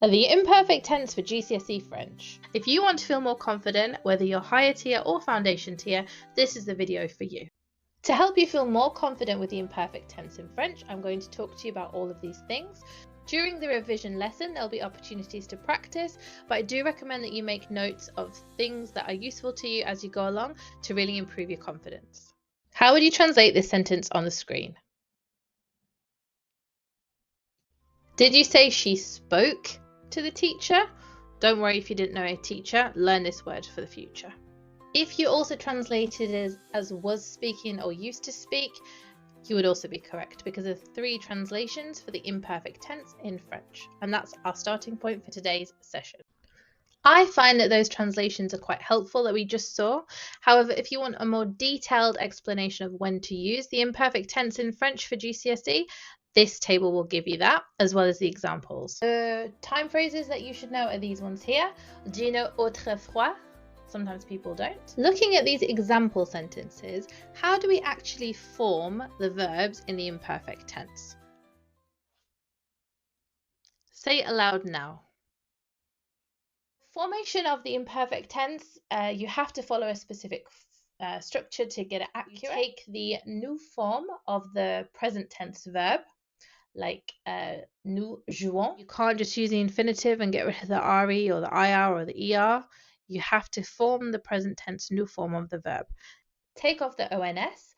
The imperfect tense for GCSE French. If you want to feel more confident, whether you're higher tier or foundation tier, this is the video for you. To help you feel more confident with the imperfect tense in French, I'm going to talk to you about all of these things. During the revision lesson, there'll be opportunities to practice, but I do recommend that you make notes of things that are useful to you as you go along to really improve your confidence. How would you translate this sentence on the screen? Did you say she spoke to the teacher? Don't worry if you didn't know a teacher, learn this word for the future. If you also translated it as was speaking or used to speak, you would also be correct because there are 3 translations for the imperfect tense in French, and that's our starting point for today's session. I find that those translations are quite helpful that we just saw. However, if you want a more detailed explanation of when to use the imperfect tense in French for GCSE, this table will give you that, as well as the examples. The time phrases that you should know are these ones here. Do you know autrefois? Sometimes people don't. Looking at these example sentences, how do we actually form the verbs in the imperfect tense? Say it aloud now. Formation of the imperfect tense, you have to follow a specific structure to get it accurate. You take the nous form of the present tense verb, like nous jouons. You can't just use the infinitive and get rid of the RE or the IR or the ER. You have to form the present tense nous form of the verb. Take off the ONS,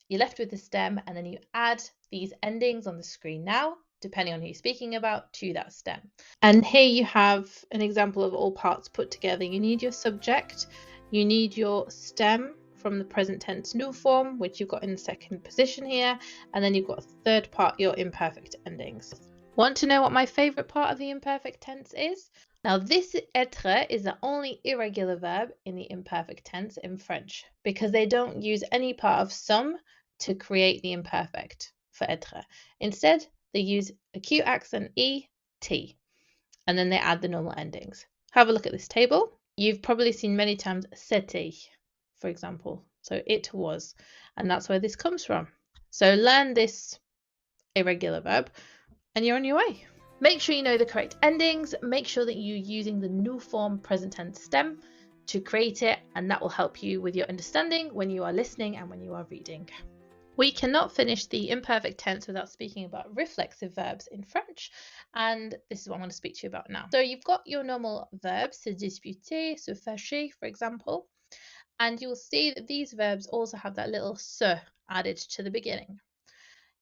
you're left with the stem, and then you add these endings on the screen now, depending on who you're speaking about, to that stem. And here you have an example of all parts put together. You need your subject, you need your stem from the present tense nous form, which you've got in the second position here, and then you've got a third part, your imperfect endings. Want to know what my favourite part of the imperfect tense is? Now this être is the only irregular verb in the imperfect tense in French because they don't use any part of some to create the imperfect for être. Instead, they use acute accent E, T, and then they add the normal endings. Have a look at this table. You've probably seen many times c'était, for example. So it was, and that's where this comes from. So learn this irregular verb and you're on your way. Make sure you know the correct endings. Make sure that you're using the nous form present tense stem to create it, and that will help you with your understanding when you are listening and when you are reading. We cannot finish the imperfect tense without speaking about reflexive verbs in French, and this is what I'm going to speak to you about now. So you've got your normal verbs, se disputer, se fâcher, for example, and you'll see that these verbs also have that little se added to the beginning.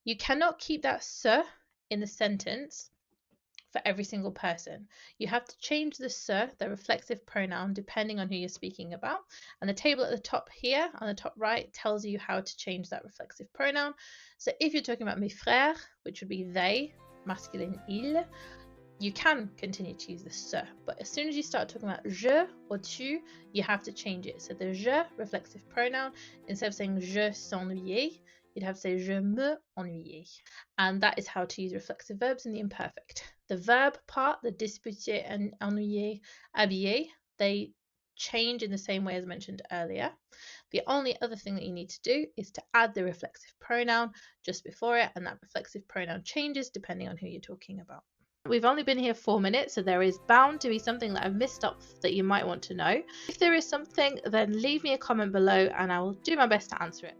You cannot keep that se in the sentence for every single person. You have to change the se, the reflexive pronoun, depending on who you're speaking about. And the table at the top here, on the top right, tells you how to change that reflexive pronoun. So if you're talking about mes frères, which would be they, masculine il, you can continue to use the se. But as soon as you start talking about je or tu, you have to change it. So the je, reflexive pronoun, instead of saying je s'ennuyait, you'd have to say je me ennuyais. And that is how to use reflexive verbs in the imperfect. The verb part, the disputer and ennuyer, habiller, they change in the same way as mentioned earlier. The only other thing that you need to do is to add the reflexive pronoun just before it, and that reflexive pronoun changes depending on who you're talking about. We've only been here 4 minutes, so there is bound to be something that I've missed off that you might want to know. If there is something, then leave me a comment below and I will do my best to answer it.